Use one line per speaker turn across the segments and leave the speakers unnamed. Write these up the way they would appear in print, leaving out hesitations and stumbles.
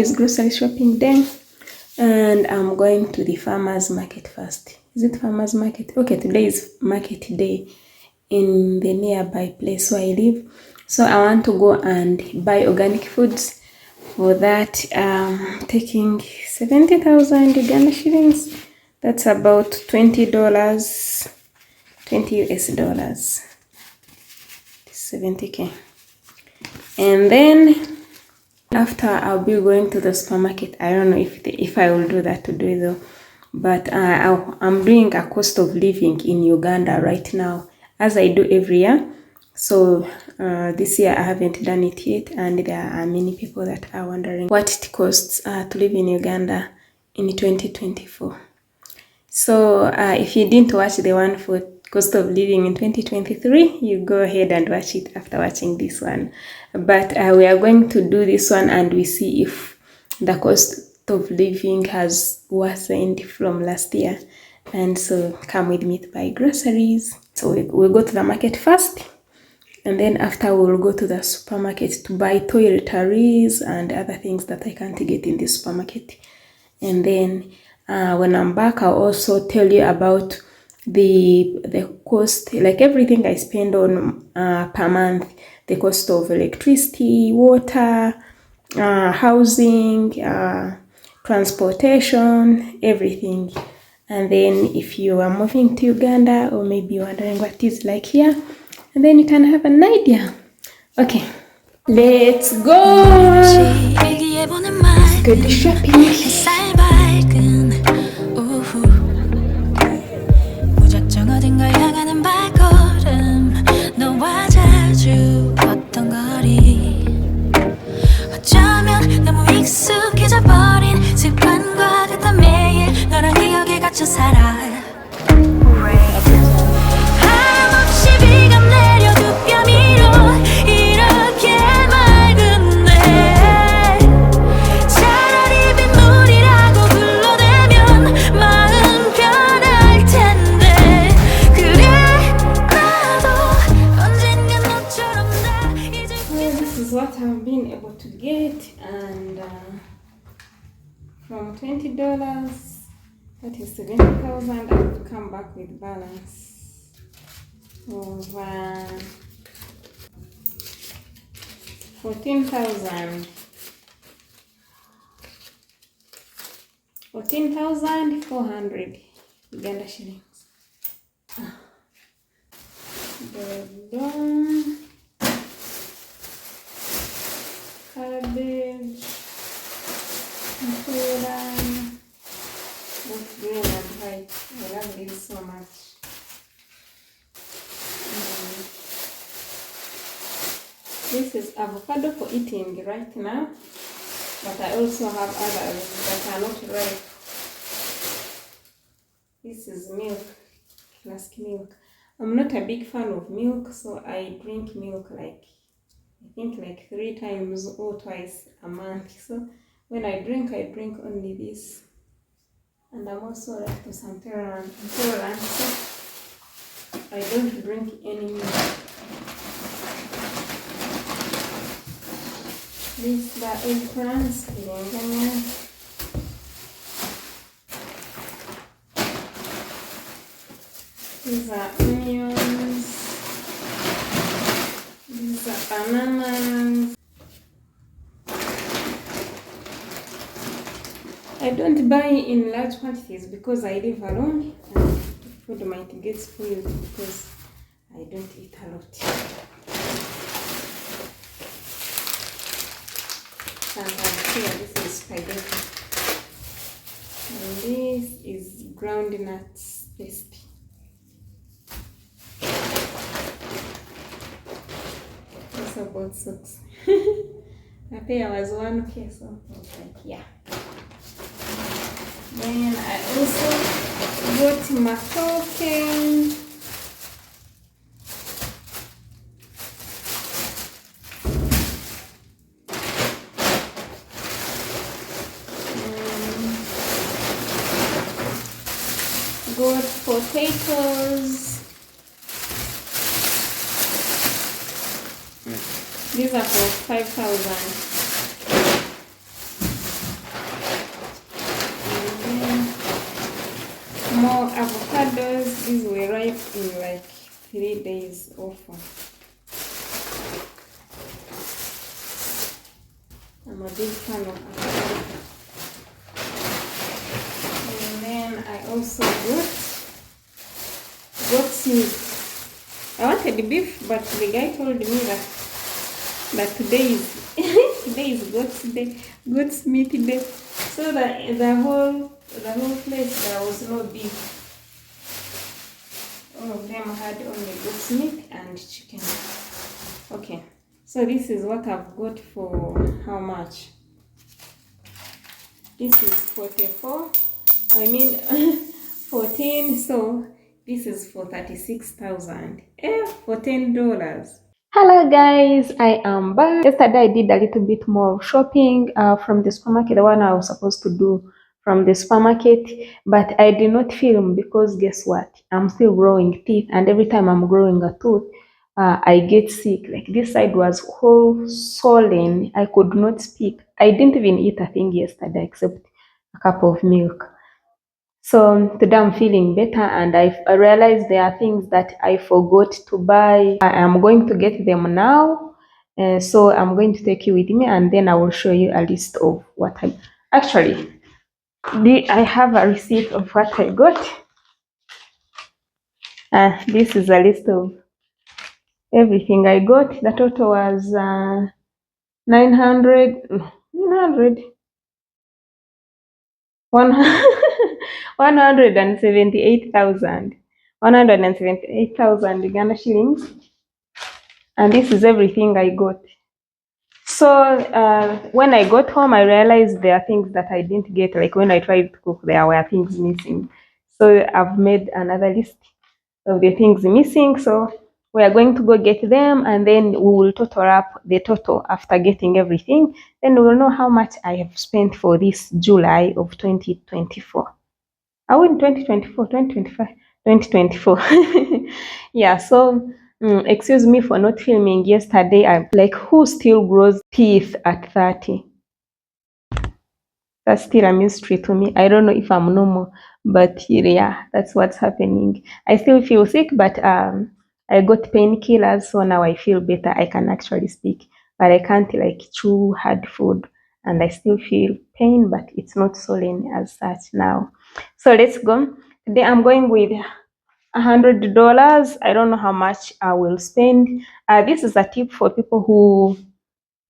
is grocery shopping day, and I'm going to the farmers market first. Is it farmers market? Okay, today is market day in the nearby place where I live. So I want to go and buy organic foods. For that, taking 70,000 Uganda shillings. That's about $20, 20 US dollars, 70k. And then after, I'll be going to the supermarket. I don't know if I will do that today though, but I'm doing a cost of living in Uganda right now, as I do every year. So this year I haven't done it yet, and there are many people that are wondering what it costs to live in Uganda in 2024. So if you didn't watch the one for cost of living in 2023, you go ahead and watch it after watching this one. But we are going to do this one, and we see if the cost of living has worsened from last year. And so come with me to buy groceries. So we'll go to the market first, and then after we'll go to the supermarket to buy toiletries and other things that I can't get in the supermarket. And then when I'm back, I'll also tell you about the cost, like everything I spend on per month, the cost of electricity, water, housing, transportation, everything. And then if you are moving to Uganda, or maybe you're wondering what it's like here, and then you can have an idea. Okay, let's go! Let's go to shopping. What I've been able to get, and from $20, that is 70,000. I've come back with balance of 14,400 Uganda shillings. Cabbage, both green and white. I love this so much. This is avocado for eating right now, but I also have others that are not ripe. This is milk, flask milk. I'm not a big fan of milk, so I drink milk like 3 times or twice a month. So when I drink only this. And I'm also lactose intolerant, so I don't drink any milk. These are eggplants, these are onions, these are bananas. I don't buy in large quantities because I live alone, and food might get spoiled because I don't eat a lot. Here, this is spaghetti, and this is ground nuts paste. Also bought socks. I paid was 1K, so I was like, yeah. Then I also got matoke. Got potatoes. These are for 5,000. these will arrive in like 3 days or 4. I'm a big fan of avocado. And then I also got goat's meat. I wanted beef, but the guy told me that today is today is goat's meat day. So that the whole place there was no beef. All of them had only goat's meat and chicken. Okay, so this is what I've got for how much? This is 44. I mean 14. So this is for 36,000. For $10. Hello guys, I am back. Yesterday I did a little bit more shopping from the supermarket, the one I was supposed to do from the supermarket, but I did not film because guess what? I'm still growing teeth, and every time I'm growing a tooth, I get sick. Like this side was whole swollen. I could not speak. I didn't even eat a thing yesterday except a cup of milk. So today I'm feeling better, and I realized there are things that I forgot to buy. I am going to get them now. So I'm going to take you with me, and then I will show you a list of what I actually. I have a receipt of what I got. This is a list of everything I got. The total was 900, 900, 178,000. 178,000 Uganda shillings, and this is everything I got. So when I got home, I realized there are things that I didn't get. Like when I tried to cook, there were things missing. So I've made another list of the things missing. So we are going to go get them, and then we will total up the total after getting everything. Then we will know how much I have spent for this July of 2024. Are we in 2024, 2025, 2024? Yeah, so excuse me for not filming yesterday. I'm like, who still grows teeth at 30? That's still a mystery to me. I don't know if I'm normal, but yeah, that's what's happening. I still feel sick, but I got painkillers, so now I feel better. I can actually speak, but I can't like chew hard food, and I still feel pain, but it's not swollen as such now. So let's go. Today I'm going with $100. I don't know how much I will spend. This is a tip for people who,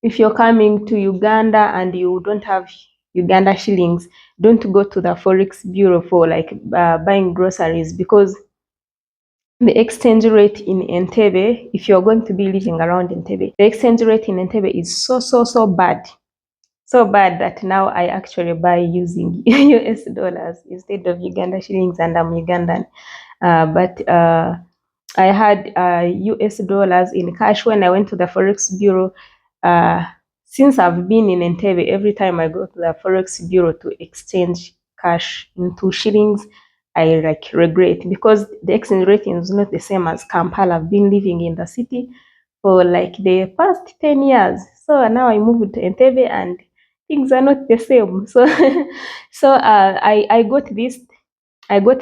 if you're coming to Uganda and you don't have Uganda shillings, don't go to the Forex Bureau for like buying groceries, because the exchange rate in Entebbe, if you're going to be living around Entebbe, the exchange rate in Entebbe is so bad. So bad that now I actually buy using US dollars instead of Uganda shillings, and I'm Ugandan. But I had US dollars in cash when I went to the Forex Bureau. Uh, since I've been in Entebbe, every time I go to the Forex Bureau to exchange cash into shillings, I like regret, because the exchange rate is not the same as Kampala. I've been living in the city for like the past 10 years. So now I moved to Entebbe and things are not the same. So I got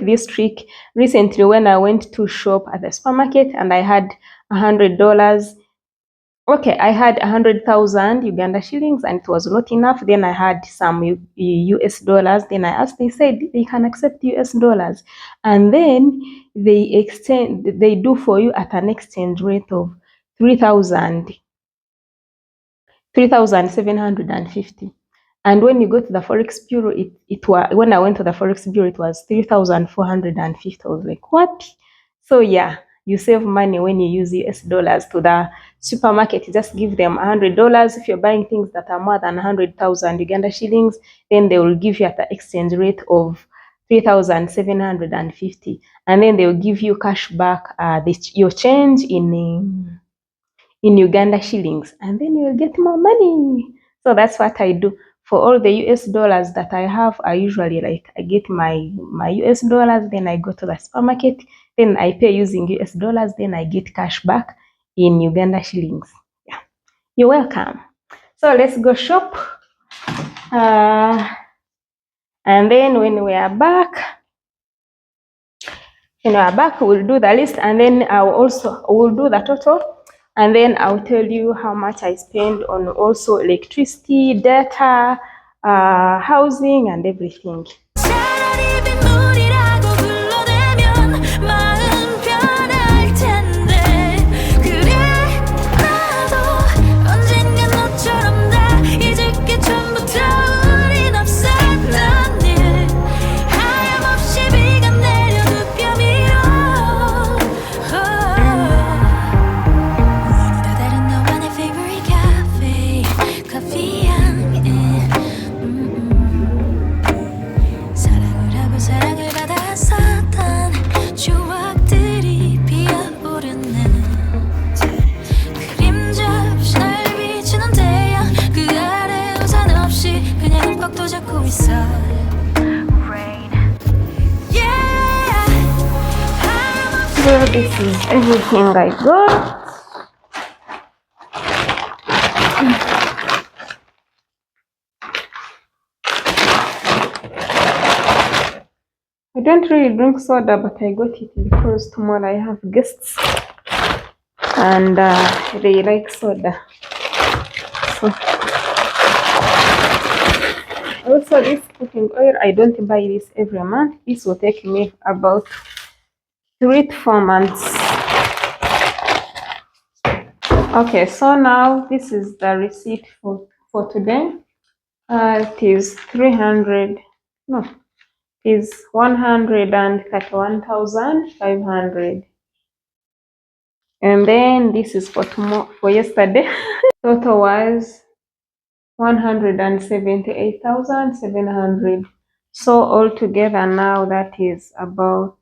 this trick recently when I went to shop at the supermarket, and I had $100. Okay, I had 100,000 Uganda shillings, and it was not enough. Then I had some US dollars. Then I asked, they said they can accept US dollars, and then they do for you at an exchange rate of 3,000. 3,750. And when you go to the Forex Bureau, it was, when I went to the Forex Bureau, it was 3,450. I was like, what? So yeah, you save money when you use US dollars. To the supermarket, you just give them $100. If you're buying things that are more than 100,000 Uganda shillings, then they will give you at the exchange rate of 3,750, and then they will give you cash back, your change in Uganda shillings, and then you'll get more money. So that's what I do. For all the US dollars that I have, I usually like, I get my US dollars, then I go to the supermarket, then I pay using US dollars, then I get cash back in Uganda shillings. Yeah, you're welcome. So let's go shop. And then when we are back, in our back, we'll do the list, and then we'll do the total, and then I'll tell you how much I spend on also electricity, data, housing, and everything. So this is everything I got. I don't really drink soda, but I got it because tomorrow I have guests and they like soda. So also this cooking oil, I don't buy this every month. This will take me about 3 to 4 months. Okay, so now this is the receipt for today. It is 131,500, and then this is for yesterday. Total was 178,700. So altogether now that is about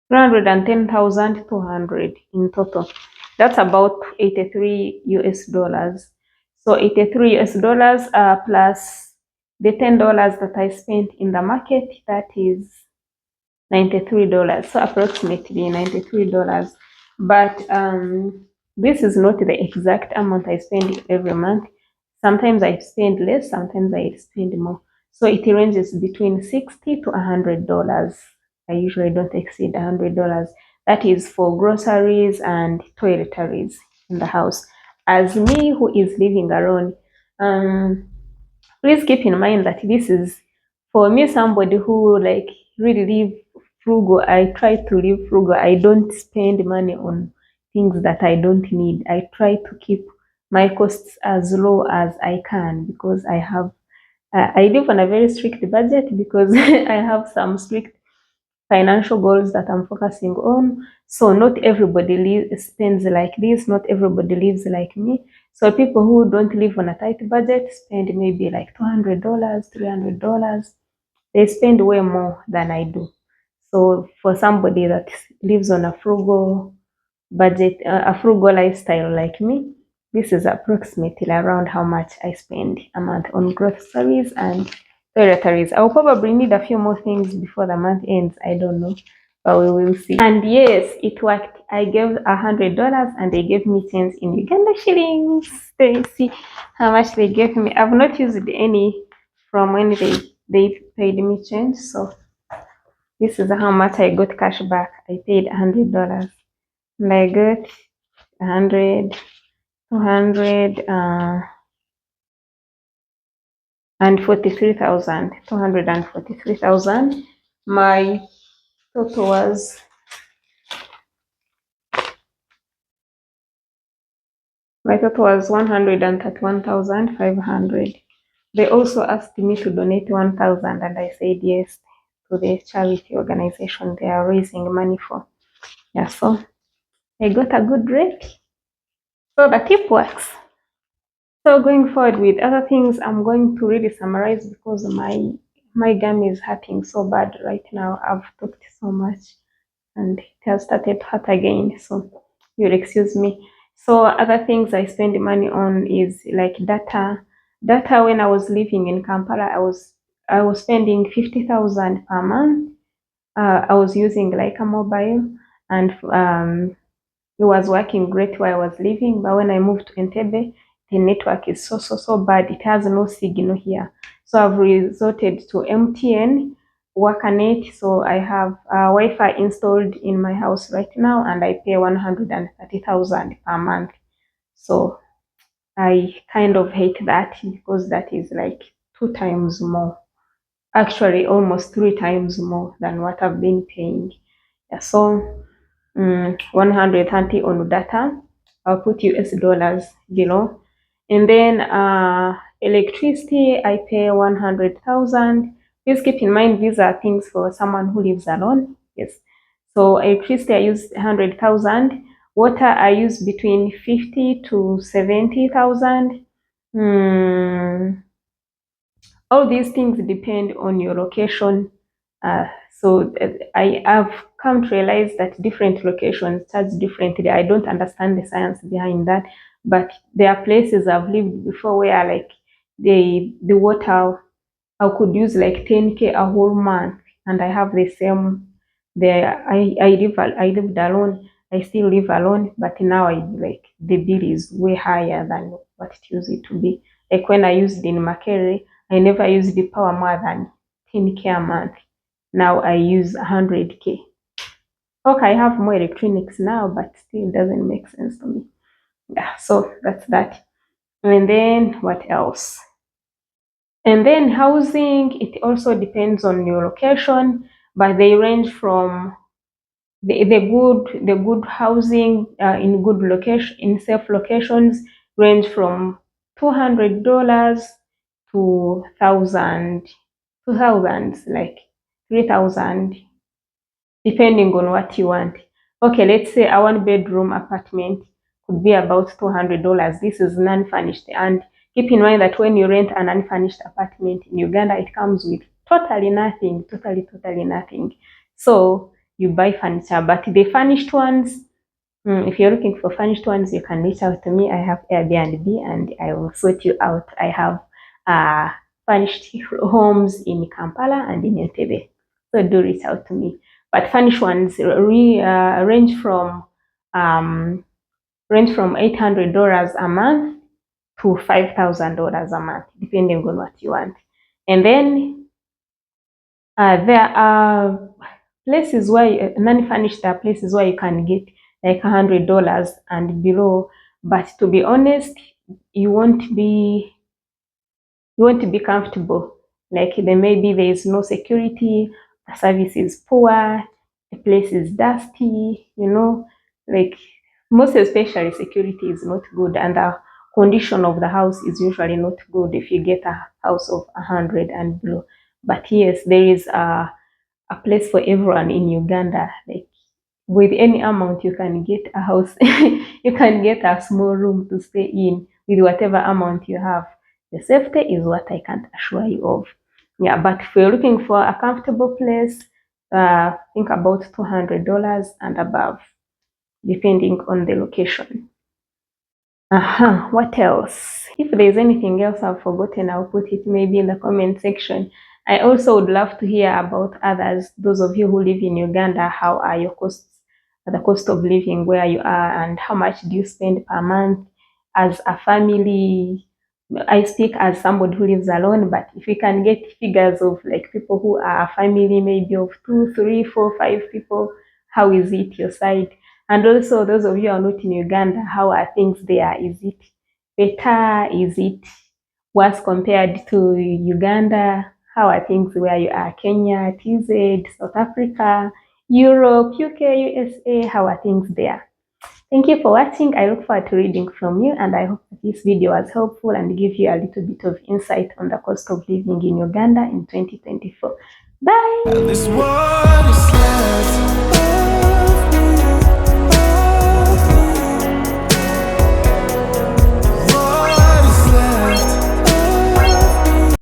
310,200 in total. That's about 83 US dollars. So 83 US dollars plus the $10 that I spent in the market, that is $93. So approximately $93. But this is not the exact amount I spend every month. Sometimes I spend less, sometimes I spend more. So it ranges between $60 to $100. I usually don't exceed $100. That is for groceries and toiletries in the house. As me who is living alone, please keep in mind that this is for me, somebody who like really live frugal. I try to live frugal. I don't spend money on things that I don't need. I try to keep my costs as low as I can because I live on a very strict budget because I have some strict financial goals that I'm focusing on. So not everybody spends like this. Not everybody lives like me. So people who don't live on a tight budget spend maybe like $200, $300. They spend way more than I do. So for somebody that lives on a frugal budget, a frugal lifestyle like me, this is approximately around how much I spend a month on groceries and toiletries. I'll probably need a few more things before the month ends. I don't know, but we will see. And yes, it worked. I gave $100 and they gave me change in Uganda shillings. They see how much they gave me. I've not used any from when they paid me change. So this is how much I got cash back. I paid $100 and I got 100, 200, and 43,000, 243,000. My total was My total was 131,500. They also asked me to donate 1,000 and I said yes to the charity organization they are raising money for. Yeah, so I got a good rate. So the tip works. So going forward with other things, I'm going to really summarize because my gum is hurting so bad right now. I've talked so much and it has started to hurt again. So you'll excuse me. So other things I spend money on is like data. Data when I was living in Kampala, I was spending 50,000 per month. I was using like a mobile, and it was working great where I was living. But when I moved to Entebbe, the network is so bad. It has no signal here. So I've resorted to MTN. work on it. So I have Wi-Fi installed in my house right now, and I pay 130,000 per month. So I kind of hate that because that is like 2 times more, actually almost 3 times more than what I've been paying. Yeah, so 130 on data. I'll put US dollars below. And then electricity, I pay 100,000. Please keep in mind these are things for someone who lives alone. Yes. So electricity, I use 100,000. Water, I use between 50 to 70,000. Hmm. All these things depend on your location. I have come to realize that different locations charge differently. I don't understand the science behind that, but there are places I've lived before where like the water I could use like 10K a whole month, and I have the same. There, I lived alone. I still live alone, but now I like the bill is way higher than what it used to be. Like when I used in Makere, I never used the power more than 10K a month. Now I use 100K. Okay, I have more electronics now, but still doesn't make sense to me. Yeah, so that's that. And then what else? And then housing, it also depends on your location, but they range from the good housing in good location in safe locations range from $200 to thousands like 3,000 depending on what you want. Okay, let's say a one-bedroom apartment could be about $200. This is non-furnished. And keep in mind that when you rent an unfurnished apartment in Uganda, it comes with totally nothing, totally nothing. So you buy furniture, but the furnished ones, if you're looking for furnished ones, you can reach out to me. I have Airbnb and I will sort you out. I have furnished homes in Kampala and in Entebbe. So do reach out to me. But furnished ones um, range from $800 a month to $5,000 a month, depending on what you want. And then there are places where non-furnished are places where you can get like $100 and below. But to be honest, you won't be you want to be comfortable. Like maybe there is no security, the service is poor, the place is dusty, like most especially security is not good, and the condition of the house is usually not good if you get a house of 100 and below. But yes, there is a place for everyone in Uganda. Like with any amount, you can get a house, you can get a small room to stay in with whatever amount you have. The safety is what I can't assure you of. Yeah, but if you're looking for a comfortable place, think about $200 and above, depending on the location. What else? If there's anything else I've forgotten, I'll put it maybe in the comment section. I also would love to hear about others, those of you who live in Uganda. How are your costs, the cost of living where you are, and how much do you spend per month as a family? I speak as somebody who lives alone, but if we can get figures of like people who are a family, maybe of 2, 3, 4, 5 people, how is it your side? And also, those of you who are not in Uganda, how are things there? Is it better? Is it worse compared to Uganda? How are things where you are? Kenya, TZ, South Africa, Europe, UK, USA? How are things there? Thank you for watching. I look forward to reading from you, and I hope that this video was helpful and give you a little bit of insight on the cost of living in Uganda in 2024. Bye!